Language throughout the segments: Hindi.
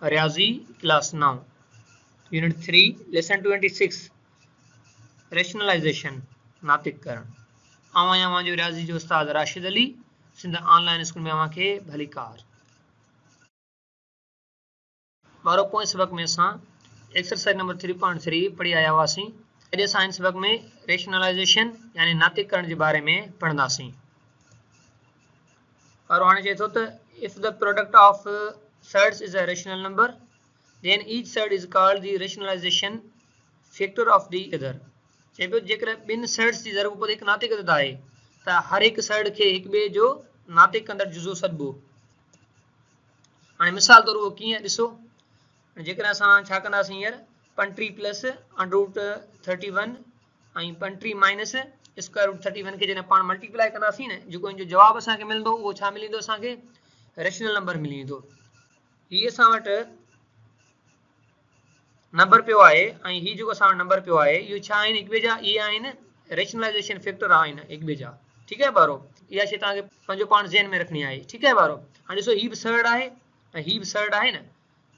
रियाजी क्लास 9 यूनिट 3 लेसन 26 रेशनलाइजेशन नातिक करण आवां जो रियाजी जो उस्ताद राशिद अली सिंध ऑनलाइन स्कूल में आवां के भली कार बारो पोइ सबक में असां एक्सरसाइज नंबर 3.3 पढ़ी आया हुआसीं। अॼु असां हिन सबक में रेशनलाइजेशन यानी नातिक करण जे बारे में पढ़ंदासीं। और हाणे चए थो त if the product of surds is a rational number, then each surd is called the rationalization factor of the other. चए पियो जेकर ॿिन सर्ड्स जी ज़रब पर हिकु नातिक अदद आहे त हर हिकु सर्ड खे हिकु ॿिए जो नातिक कंदड़ जुज़ो सॾिबो। हाणे मिसाल तौर उहो कीअं ॾिसो, जेकर असां छा कंदासीं हींअर पंटीह प्लस √31 ऐं पंटीह माइनस स्क्वायर रूट 31 खे जॾहिं पाण मल्टीप्लाई कंदासीं न, जेको इन जो जवाबु असांखे मिलंदो उहो छा मिलंदो, असांखे रेशनल नंबर मिली वेंदो। हीअ असां वटि नंबर पियो आहे ऐं हीअ जेको असां वटि नंबर पियो आहे इहो छा आहिनि, हिक ॿिए जा इहे आहिनि रेशनलाइजेशन फैक्टर आहिनि हिक ॿिए जा। ठीकु आहे ॿारो, इहा शइ तव्हांखे पंहिंजो पाण ज़हन में रखणी आहे। ठीकु आहे ॿारो, हाणे ॾिसो हीअ बि सर्ड आहे ऐं हीअ बि सर्ड आहे न,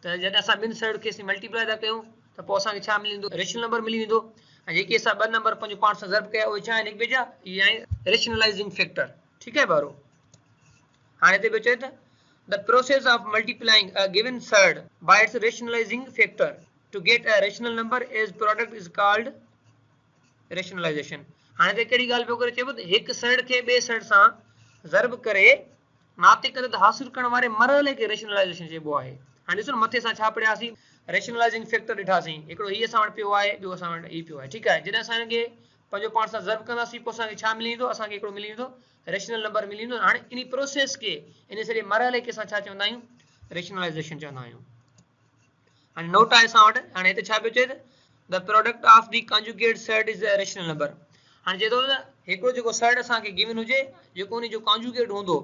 त जॾहिं असां ॿिनि सर्ड खे मल्टीप्लाई था कयूं त पोइ असांखे छा मिली वेंदो, रेशनल नंबर मिली वेंदो। ऐं जेके असां ॿ नंबर पंहिंजो पाण सां ज़रब कया उहे छा आहिनि, हिक ॿिए जा इहे आहिनि रेशनलाइजिंग फैक्टर। ठीकु आहे ॿारो, हाणे हिते पियो चए त the process of multiplying a given surd by its rationalizing factor to get a rational number as product is called rationalization. हाणे ते कहिड़ी ॻाल्हि पियो करे, चइबो त हिकु सर्ड खे ॿिए सर्ड सां ज़रब करे नातिक अदद हासिल करण वारे मरहले खे रेशनलाइजेशन चइबो आहे। हाणे ॾिसो न मथे असां छा पढ़ियासीं, रेशनलाइजिंग फैक्टर ॾिठासीं, हिकिड़ो हीअ असां वटि पियो आहे, ॿियो असां वटि हीअ पियो आहे। ठीकु आहे, जॾहिं असां हिनखे पंहिंजो पाण सां ज़रब कंदासीं पोइ असांखे छा मिली वेंदो, असांखे हिकिड़ो मिली वेंदो रेशनल नंबर मिली वेंदो। हाणे इन प्रोसेस खे इन सॼे मरहले खे असां छा चवंदा आहियूं, रेशनलाइजेशन चवंदा आहियूं। हाणे नोट आहे असां वटि, हाणे हिते छा पियो चए त the product of the conjugate surd is a rational number. हाणे चए थो त हिकिड़ो जेको सर्ड असांखे गिवन हुजे, जेको उन जो कॉन्जुगेट हूंदो,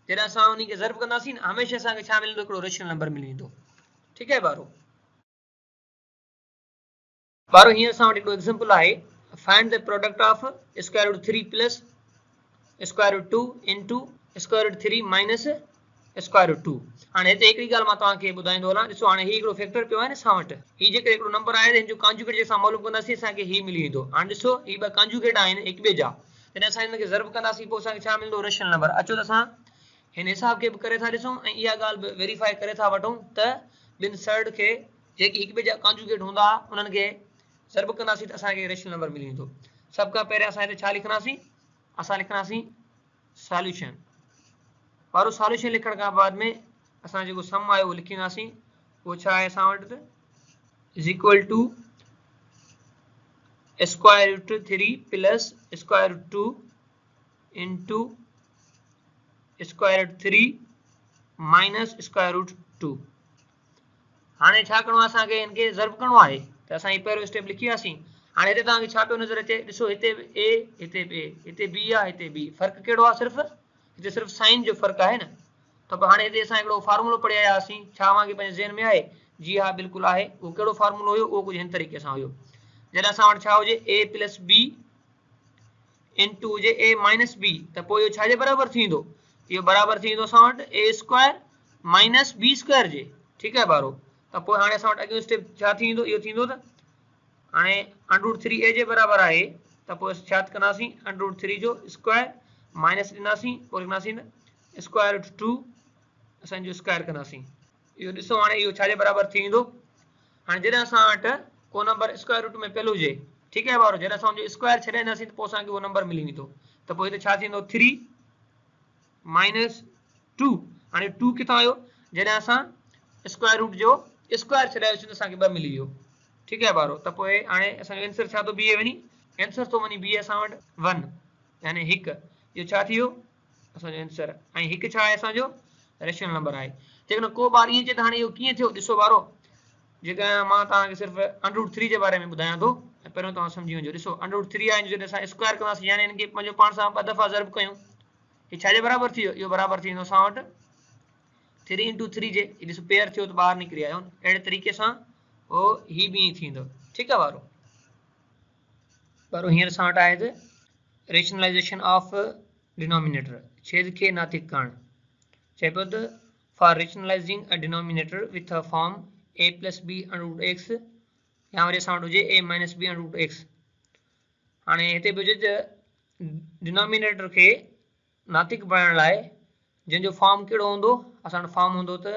जॾहिं असां उन खे ज़रब कंदासीं न, हमेशह असांखे छा मिलंदो, हिकिड़ो रेशनल नंबर मिली वेंदो। ठीकु आहे ॿारो, ॿारो हीअं असां वटि हिकिड़ो एग्जांपल आहे, find the product of square root 3 plus square root 2 into square root 3 minus square root 2। हाणे हिते हिकिड़ी ॻाल्हि मां तव्हांखे ॿुधाईंदो हलां, ॾिसो हाणे हीअ हिकिड़ो फैक्टर पियो आहे न असां वटि, हीअ जेके हिकिड़ो नंबर आहे हिन जो कॉन्जुगेट जे असां मालूम कंदासीं असांखे हीअ मिली वेंदो। हाणे ॾिसो हीअ ॿ कॉन्जुगेट आहिनि हिक ॿिए जा, जॾहिं असां हिनखे ज़रब कंदासीं पोइ असांखे छा मिलंदो, रेशनल नंबर। अचो त असां हिन हिसाब खे बि करे था ॾिसूं ऐं इहा ॻाल्हि बि वेरीफाई करे था वठूं त ॿिनि सर्ड खे जेके हिक ॿिए जा कॉन्जुगेट हूंदा उन्हनि खे ज़रब कंदासीं त असांखे रेशनल नंबर मिली वेंदो। सभ खां पहिरियों असां हिते छा लिखंदासीं, असां लिखंदासीं सॉल्यूशन। वारो सॉल्यूशन लिखण खां बाद में असां जेको सम आहे उहो लिखंदासीं, उहो छा आहे असां वटि is equal to square root 3 plus square root 2 into square root 3 minus square root 2। हाणे छा करिणो आहे, असांखे हिनखे ज़रब करिणो आहे त असां हीअ पहिरियों स्टेप लिखी वियासीं। हाणे हिते तव्हांखे छा पियो नज़र अचे, ॾिसो हिते ए, हिते बी, हिते बी आहे, हिते बी, फ़र्क़ु कहिड़ो आहे, हिते सिर्फ़ु साइन जो फ़र्क़ु आहे न। त पोइ हाणे हिते असां हिकिड़ो फार्मूलो पढ़ी आया हुआसीं, छा अव्हांखे पंहिंजे ज़हन में आहे, जी हा बिल्कुलु आहे। उहो कहिड़ो फार्मूलो हुयो, उहो कुझु हिन तरीक़े सां हुयो, जॾहिं असां वटि छा हुजे ए प्लस बी इंटू हुजे ए माइनस बी, त पोइ इहो छाजे बराबरि थी वेंदो, इहो बराबरि थी वेंदो असां वटि ए स्क्वायर माइनस बी स्क्वायर जे। ठीकु आहे ॿारो, त पोइ हाणे असां वटि अॻियो स्टेप छा थींदो, इहो थींदो त हाणे √3 ए जे बराबरि आहे, त पोइ छा कंदासीं √3 जो स्क्वायर माइनस ॾींदासीं, पोइ लिखंदासीं न स्क्वायर रूट 2 असांजो स्क्वायर कंदासीं। इहो ॾिसो हाणे इहो छाजे बराबरि थी वेंदो। हाणे जॾहिं असां वटि को नंबर स्क्वायर रूट में पहिरियों हुजे, ठीकु आहे ॿारो, जॾहिं असां हुनजो स्क्वायर छॾाईंदासीं त पोइ असांखे उहो नंबर मिली वेंदो। त पोइ हिते छा थींदो 3 माइनस 2। हाणे 2 किथां आयो, जॾहिं असां स्क्वायर रूट जो स्क्वायर छॾायोसीं त असांखे 2 मिली वियो। ठीकु आहे ॿारो, त पोइ हाणे असांजो आंसर छा थो बीहे वञी, आंसर थो वञी बीहे असां वटि 1 यानी 1। इहो छा थी वियो असांजो आंसर, ऐं 1 छा आहे असांजो रेशनल नंबर आहे। जेकॾहिं को ॿार ईअं चए त हाणे इहो कीअं थियो, ॾिसो ॿारो, जेका मां तव्हांखे सिर्फ़ु √3 जे बारे में ॿुधायां थो, पहिरियों तव्हां सम्झी वञो। ॾिसो √3 आहे, जॾहिं असां स्क्वायर कंदासीं यानी हिनखे पंहिंजो पाण सां 2 दफ़ा ज़रब कयूं, हीअ छाजे बराबरि थी वियो, इहो बराबरि थी वेंदो असां वटि 3 इंटू 3 जे। ॾिसो पेयर थियो त ॿाहिरि निकिरी आयो, अहिड़े तरीक़े सां उहो हीअ बि ईअं थींदो। ठीकु आहे ॿारो, हींअर असां वटि आहे त रेशनलाइजेशन ऑफ डिनोमिनेटर, छेद खे नातिक करण। चए पियो त for rationalizing a denominator with a form a plus b under root x यहाँ वरी असां वटि हुजे a minus b under root x। हाणे हिते बि हुजे डिनोमिनेटर खे नातिक बणाइण लाइ जंहिंजो फॉर्म कहिड़ो हूंदो, असां वटि फॉर्म हूंदो त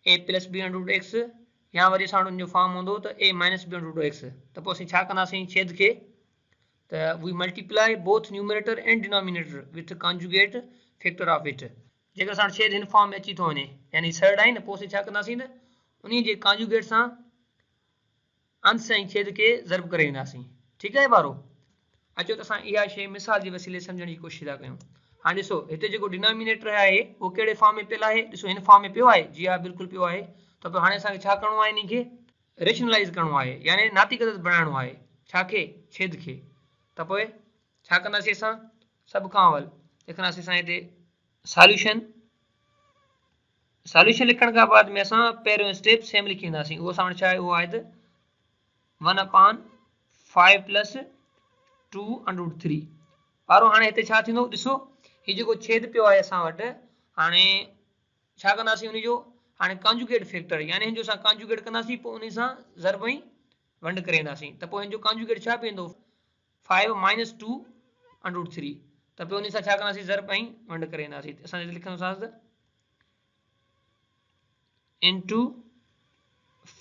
a plus b under root x या वरी असां वटि हुनजो फॉर्म हूंदो त a minus b under root x। त पोइ असीं छा कंदासीं छेद खे त we multiply both numerator and denominator with conjugate factor of it। जेकर असां छेद हिन फॉर्म में अची थो वञे यानी सर्ड आहे न, पोइ असीं छा कंदासीं त उन्ही जे कॉन्जुगेट सां अंश ऐं छेद खे ज़र्ब करे वेंदासीं। ठीकु आहे ॿारो, अचो त असां इहा शइ मिसाल जे वसीले सम्झण जी कोशिशि था कयूं। हाणे ॾिसो हिते जेको डिनोमिनेटर आहे उहो कहिड़े फॉर्म में पियल आहे, ॾिसो हिन फॉर्म में पियो आहे, जी हा बिल्कुलु पियो आहे। त पोइ हाणे असांखे छा करिणो आहे, इन खे रेशनलाइज़ करिणो आहे यानी नातिगत बणाइणो आहे, छा खे छेद खे। त पोइ छा कंदासीं असां, सभु खां अवल लिखंदासीं असां हिते सॉल्यूशन लिखण खां बाद में असां पहिरियों स्टेप सेम लिखी वेंदासीं। उहो असां वटि छा आहे, उहो आहे त 1/5 प्लस 2 अंडर रूट 3 वारो। हाणे हिते छा थींदो, ॾिसो हीउ जेको छेद पियो आहे असां वटि, हाणे छा कंदासीं उनजो हाणे कॉन्जुगेट फैक्टर यानी हिन जो असां कॉन्जुगेट कंदासीं, पोइ उन सां ज़र्ब ऐं वंड करे वेंदासीं। त पोइ हिन जो कॉन्जुगेट छा पवंदो 5 माइनस 2 अंडर रूट 3। त पोइ उन सां छा कंदासीं ज़र्ब ऐं वंड करे वेंदासीं। असां हिते लिखंदासीं into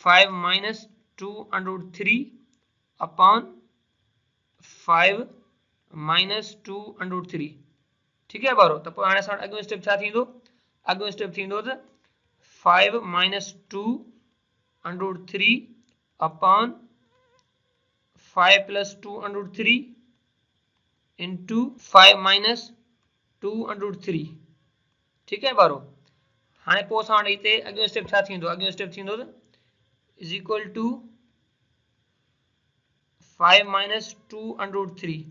5 minus 2 under root 3 upon 5 minus 2 under root 3। ठीक है ॿारो। त पोइ हाणे असां अॻियो स्टेप छा थींदो, अॻियो स्टेप थींदो त 5 minus 2 under root 3 upon 5 plus 2 under root 3 into 5 minus 2 under root 3। ठीक है ॿारो। हाणे पोइ असां वटि हिते अॻियो स्टेप छा थींदो, अॻियो स्टेप थींदो त is equal to 5 minus 2 under root 3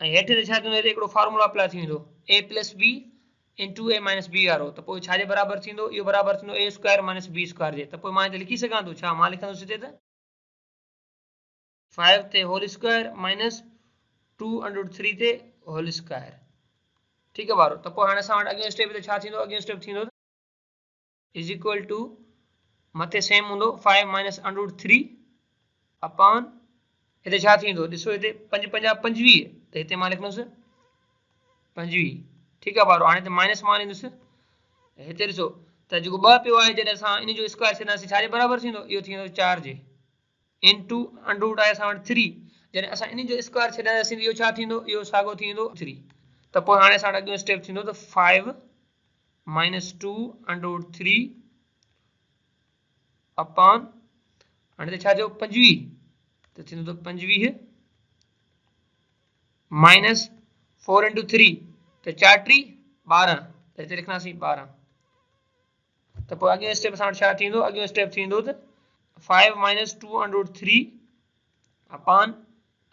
ऐं हेठि ते छा थींदो, हिते हिकिड़ो फॉर्मूला अप्लाई थी वेंदो a plus B into a minus B वारो। त पोइ छाजे बराबरि थींदो, इहो बराबरि थींदो a square minus B square जे। त पोइ मां हिते लिखी सघां थो, छा मां लिखंदुसि हिते त 5 ते whole square minus 2 under root 3 ते होल स्क्वायर। ठीकु आहे ॿारो। त पोइ हाणे असां वटि अॻियो स्टेप ते छा थींदो, अॻियो स्टेप थींदो इज इक्वल टू मथे सेम हूंदो 5 माइनस अंडर रूट 3 अपॉन हिते छा थींदो, ॾिसो हिते 5 पंजा 25, त हिते मां लिखंदुसि 25। ठीकु आहे ॿारो। हाणे हिते माइनस मां ॾींदुसि, हिते ॾिसो त जेको 2 पियो आहे जॾहिं असां इन जो स्क्वायर छॾींदासीं छाजे बराबरि थींदो, इहो थींदो 4 जे इंटू अंडर रूट आहे असां वटि 3, जॾहिं असां इन जो स्क्वायर छॾींदासीं इहो छा थींदो, इहो साॻियो थींदो 3। त पोइ हाणे असां वटि अॻियो स्टेप थींदो त 5 माइनस 2 अंडर रूट 3 अपॉन हाणे हिते छा थियो 25, त थींदो 25 माइनस 4 इंटू 3 त 4 × 12, त हिते लिखंदासीं 12। त पोइ अॻियो स्टेप असां वटि छा थींदो, अॻियो स्टेप थींदो त 5 माइनस 2 अंडर रूट 3 अपॉन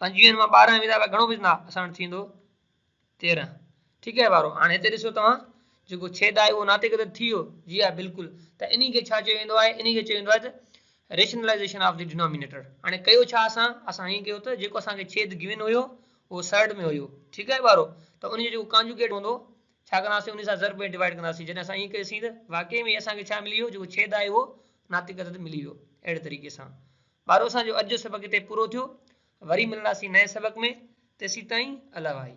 25 मां 12 विधा घणो विझंदा, असां वटि थींदो 13। ठीकु आहे ॿारो। हाणे हिते ॾिसो तव्हां जेको छेद आहे उहो नातिगत थी वियो, जी हा बिल्कुलु। त इन खे छा चयो वेंदो आहे, इन खे चयो वेंदो आहे त रेशनलाइजेशन ऑफ द डिनोमिनेटर। हाणे कयो छा असां हीअं कयो त जेको असांखे छेद गिवन हुयो उहो सर्ड में हुयो। ठीकु आहे ॿारो। त उन जो जेको कॉन्जुगेट हूंदो छा कंदासीं, उन सां ज़र्ब में डिवाइड कंदासीं। जॾहिं असां ईअं कयोसीं त वाक़ई में असांखे छा मिली वियो, जेको छेद आहे उहो नातिगत मिली वियो। अहिड़े तरीक़े सां ॿारो असांजो अॼु जो सबक़ हिते पूरो थियो। वरी मिलंदासीं नए सबक़ में, तेसीं ताईं अला भाई।